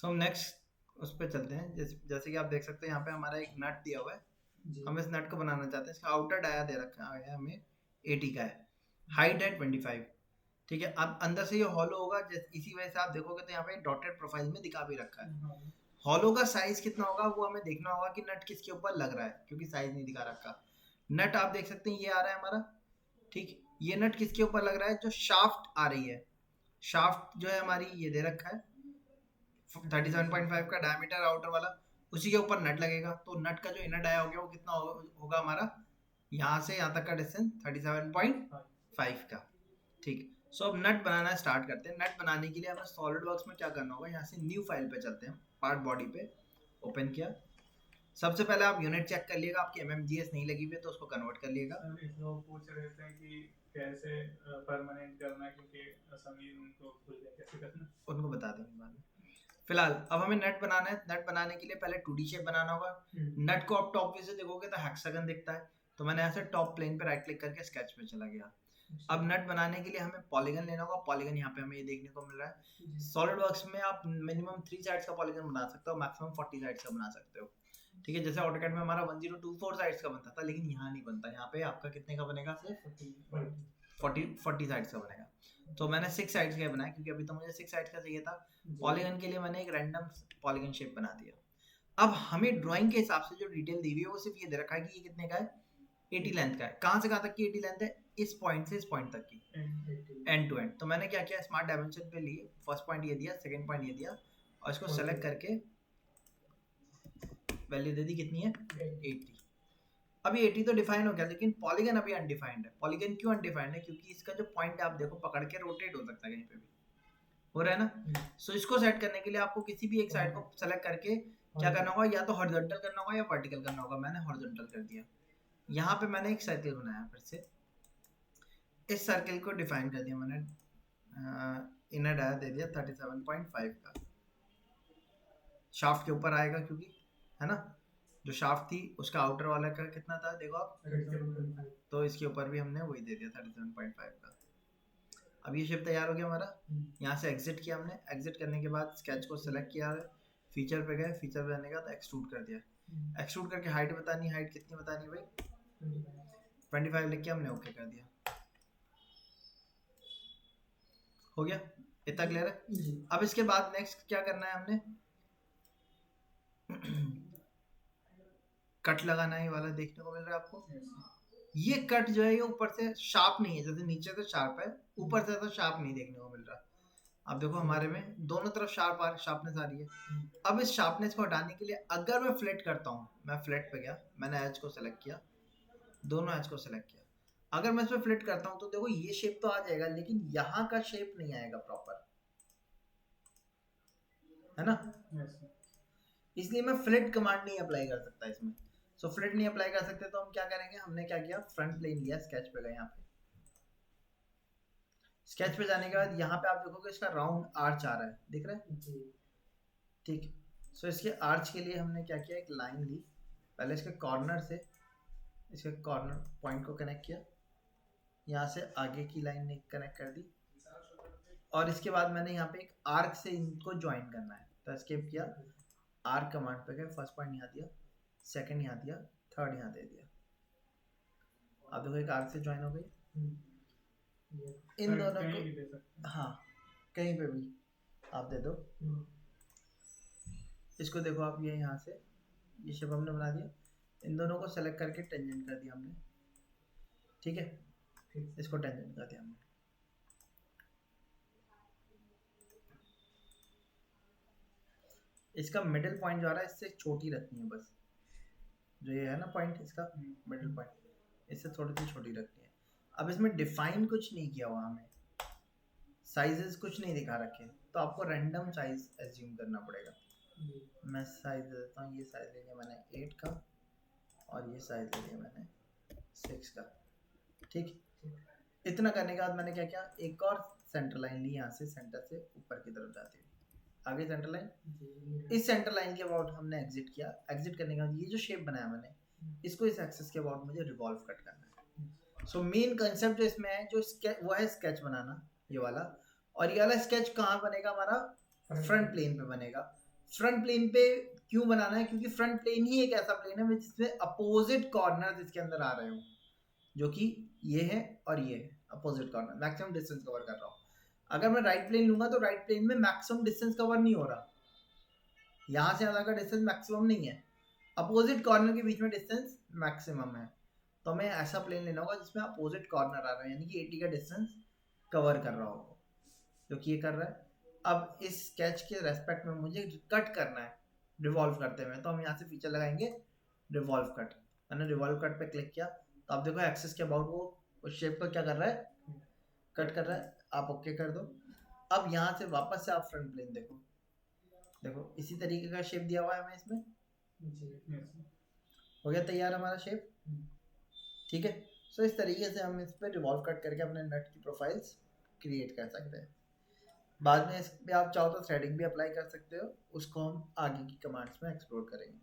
सो हम नेक्स्ट उस पर चलते हैं। जैसे कि आप देख सकते हैं यहाँ पे हमारा एक नट दिया हुआ है, हम इस नट को बनाना चाहते हैं। इसका आउटर डाया दे रखा है हमें 80 का है, हाइट है 25। ठीक है, अब अंदर से ये हॉलो होगा, इसी वजह से आप देखोगे तो यहाँ पे डॉटेड प्रोफाइल में दिखा भी रखा है। हॉलो का साइज कितना होगा वो हमें देखना होगा कि नट किसके ऊपर लग रहा है, क्योंकि साइज नहीं दिखा रखा। नट आप देख सकते हैं ये आ रहा है हमारा, ठीक। ये नट किसके ऊपर लग रहा है, जो शाफ्ट आ रही है, शाफ्ट जो है हमारी ये दे रखा है 37.5 का डायमीटर आउटर वाला, उसी के ऊपर नट लगेगा। तो नट का जो इनर डाया हो गया वो कितना होगा हमारा, यहाँ से यहाँ तक का डिस्टेंस 37.5 का। ठीक, सो अब नट बनाना स्टार्ट करते हैं। नट बनाने के लिए हमें सॉलिड वर्क्स में क्या करना होगा, यहाँ से न्यू फाइल पे चलते हैं, पार्ट बॉडी पे ओपन किया। सबसे पहले आप यूनिट चेक कर लिएगा, आपकी MMGS नहीं लगी हुई है तो उसको कन्वर्ट कर लिएगा। लोग पूछ रहे थे कि कैसे परमानेंट करना है, क्योंकि समीर उनको भूल गया कैसे करना, उनको बता देंगे बाद में। फिलहाल अब हमें नट बनाना है। नट बनाने के लिए पहले 2D शेप बनाना होगा। नट को आप टॉप व्यू से देखोगे तो हेक्सागन दिखता है, तो मैंने ऐसे टॉप प्लेन पे राइट क्लिक करके स्केच पे चला गया। अब नट बनाने के लिए हमें पॉलीगन लेना होगा। पॉलीगन यहाँ पे हमें ये देखने को मिल रहा है। सॉलिड वर्क्स में आप मिनिमम 3 साइड्स का पॉलीगन बना सकते हो, मैक्सिमम 40 साइड्स का बना सकते हो। ठीक है, जैसे ऑटोकैड में हमारा 1024 साइड्स का बनता था, लेकिन यहाँ नहीं बनता। यहाँ पे आपका कितने का बनेगा, सिर्फ 40 साइड्स का बनेगा। तो मैंने 6 साइड्स का बनाया, क्योंकि अभी तो मुझे 6 साइड्स का चाहिए था। पॉलीगन के लिए मैंने एक रैंडम पॉलीगन शेप बना दिया। अब हमें ड्राइंग के हिसाब से जो डिटेल दी हुई है वो सिर्फ ये दे रखा है कि ये कितने का है, 80 लेंथ का है। कहाँ से कहाँ तक की 80 लेंथ है, इस पॉइंट से इस पॉइंट तक की, एंड टू एंड। तो मैंने क्या किया, स्मार्ट डायमेंशन पे लिए, फर्स्ट पॉइंट ये दिया, सेकंड पॉइंट ये दिया, और इसको सेलेक्ट करके वैल्यू दे दी, कितनी है, 80। अभी 80 तो डिफाइन हो गया, लेकिन पॉलीगन अभी अनडिफाइंड है। पॉलीगन क्यों अनडिफाइंड है, क्योंकि इसका जो पॉइंट आप देखो पकड़ के रोटेट हो सकता है कहीं पे भी, हो रहा है ना। सो इसको सेट करने के लिए आपको किसी भी एक साइड को सेलेक्ट करके क्या करना होगा, या तो हॉरिजॉन्टल करना होगा या वर्टिकल करना होगा। मैंने हॉरिजॉन्टल कर दिया। यहाँ पे मैंने एक सर्कल बनाया, फिर से इस सर्कल को डिफाइन कर दिया मैंने, इनर डाया दे दिया 37.5 का। शाफ्ट के ऊपर आएगा क्योंकि, है ना, जो शाफ्ट थी उसका आउटर वाला का कितना था देखो आप, तो इसके ऊपर भी हमने वही दे दिया 37.5 का। अब ये शेप तैयार हो गया हमारा। यहाँ से एग्जिट किया हमने। एग्जिट करने के बाद स्केच को सेलेक्ट किया, फीचर पे गए, फीचर पे जाने का तो एक्सट्रूड कर दिया। एक्सट्रूड करके हाइट बतानी, हाइट कितनी बतानी है भाई, 25 लिख के हमने ओके कर दिया। हो गया, इतना क्लियर है। अब इसके बाद नेक्स्ट क्या करना है हमने, कट लगाना है, ये वाला देखने को मिल रहा है आपको। ये कट जो है ये ऊपर से शार्प नहीं है, जैसे नीचे से शार्प है, ऊपर से तो शार्प नहीं देखने को मिल रहा। अब देखो हमारे में दोनों तरफ शार्पनेस आ रही है। अब इस शार्पनेस को हटाने के लिए अगर मैं फ्लैट करता हूँ, मैं फ्लैट पे गया, मैंने एज को सेलेक्ट किया, दोनों एज को सेलेक्ट किया, अगर मैं इसमें फ्लिट करता हूँ तो देखो ये शेप तो आ जाएगा, लेकिन यहाँ का शेप नहीं आएगा प्रॉपर, है ना। इसलिए मैं फ्लिट कमांड नहीं अप्लाई कर सकता इसमें। सो फ्लिट नहीं अप्लाई कर सकते तो हम क्या करेंगे, हमने क्या किया, फ्रंट प्लेन लिया, स्केच पे गए, यहाँ पे स्केच पे जाने के बाद यहाँ पे आप देखोगे इसका राउंड आर्च आ रहा है, दिख रहा है, ठीक। सो इसके आर्च के लिए हमने क्या किया, एक लाइन ली, पहले इसके कॉर्नर से इसके कॉर्नर पॉइंट को कनेक्ट किया, यहाँ से आगे की लाइन कनेक्ट कर दी, और इसके बाद मैंने यहाँ पे एक आर्क से इनको ज्वाइन करना है, तो एस्केप किया, आर्क कमांड पे गए, फर्स्ट पॉइंट यहाँ दिया, सेकंड यहाँ दिया, थर्ड यहाँ दे दिया। अब देखो एक आर्क से ज्वाइन हो गई, इन दोनों को, हाँ कहीं पे भी आप दे दो। इसको देखो आप, ये यहाँ से ये शेप हमने बना दिया, इन दोनों को सेलेक्ट करके टेंजेंट कर दिया हमने, ठीक है, इसको टेंजेंट कर दिया हमने। इसका मिडिल पॉइंट जो आ रहा है इससे छोटी रखनी है बस, जो ये है ना पॉइंट, इसका मिडिल पॉइंट इससे थोड़ी सी छोटी रखनी है। अब इसमें डिफाइन कुछ नहीं किया हुआ हमें, साइजेस कुछ नहीं दिखा रखे, तो आपको रैंडम साइज एज्यूम करना पड़ेगा। मैं साइज दे देता हूँ, ये साइज ले लिया मैंने 8 का, और ये साइज ले लिया मैंने 6 का, ठीक। इतना करने के बाद मैंने क्या किया, एक और सेंटर लाइन ली, यहाँ से सेंटर से ऊपर की तरफ जाती है, आगे सेंटर लाइन, इस सेंटर लाइन के अबाउट हमने एग्जिट किया। एग्जिट करने के बाद ये जो शेप बनाया मैंने, इसको इस एक्सिस के अबाउट मुझे रिवॉल्व कट करना है। सो मेन कंसेप्ट जो इसमें है, जो वो है स्केच बनाना, ये वाला। और ये वाला स्केच कहाँ बनेगा हमारा, फ्रंट प्लेन पे बनेगा। फ्रंट प्लेन पे क्यों बनाना है, क्योंकि फ्रंट प्लेन ही एक ऐसा प्लेन है जिसमें अपोजिट कॉर्नर इसके अंदर आ रहे हो, जो कि ये है और ये है opposite corner, maximum distance cover कर रहा हूँ। अगर मैं राइट प्लेन लूंगा तो राइट प्लेन में मैक्सिमम डिस्टेंस कवर नहीं हो रहा, यहाँ से यहाँ का डिस्टेंस मैक्सिमम नहीं है, अपोजिट कॉर्नर के बीच में डिस्टेंस मैक्सिमम है। तो हमें ऐसा प्लेन लेना होगा जिसमें अपोजिट कॉर्नर आ रहा है, यानी कि 80 का डिस्टेंस कवर कर रहा होगा, जो कि ये कर रहा है। अब इस स्केच के रेस्पेक्ट में मुझे कट करना है रिवॉल्व करते हुए, तो हम यहाँ से फीचर लगाएंगे रिवॉल्व कट। मैंने रिवॉल्व कट पे क्लिक किया तो आप देखो एक्सिस के अबाउट वो उस शेप को क्या कर रहा है, कट कर रहा है। आप ओके कर दो। अब यहाँ से वापस से आप फ्रंट प्लेन देखो, देखो इसी तरीके का शेप दिया हुआ है हमें इसमें, हो गया तैयार हमारा शेप, ठीक है। सो इस तरीके से हम इस पर रिवॉल्व कट करके अपने नट की प्रोफाइल्स क्रिएट कर सकते हैं। बाद में इस पे आप चाहो तो थ्रेडिंग भी अप्लाई कर सकते हो, उसको हम आगे की कमांड्स में एक्सप्लोर करेंगे।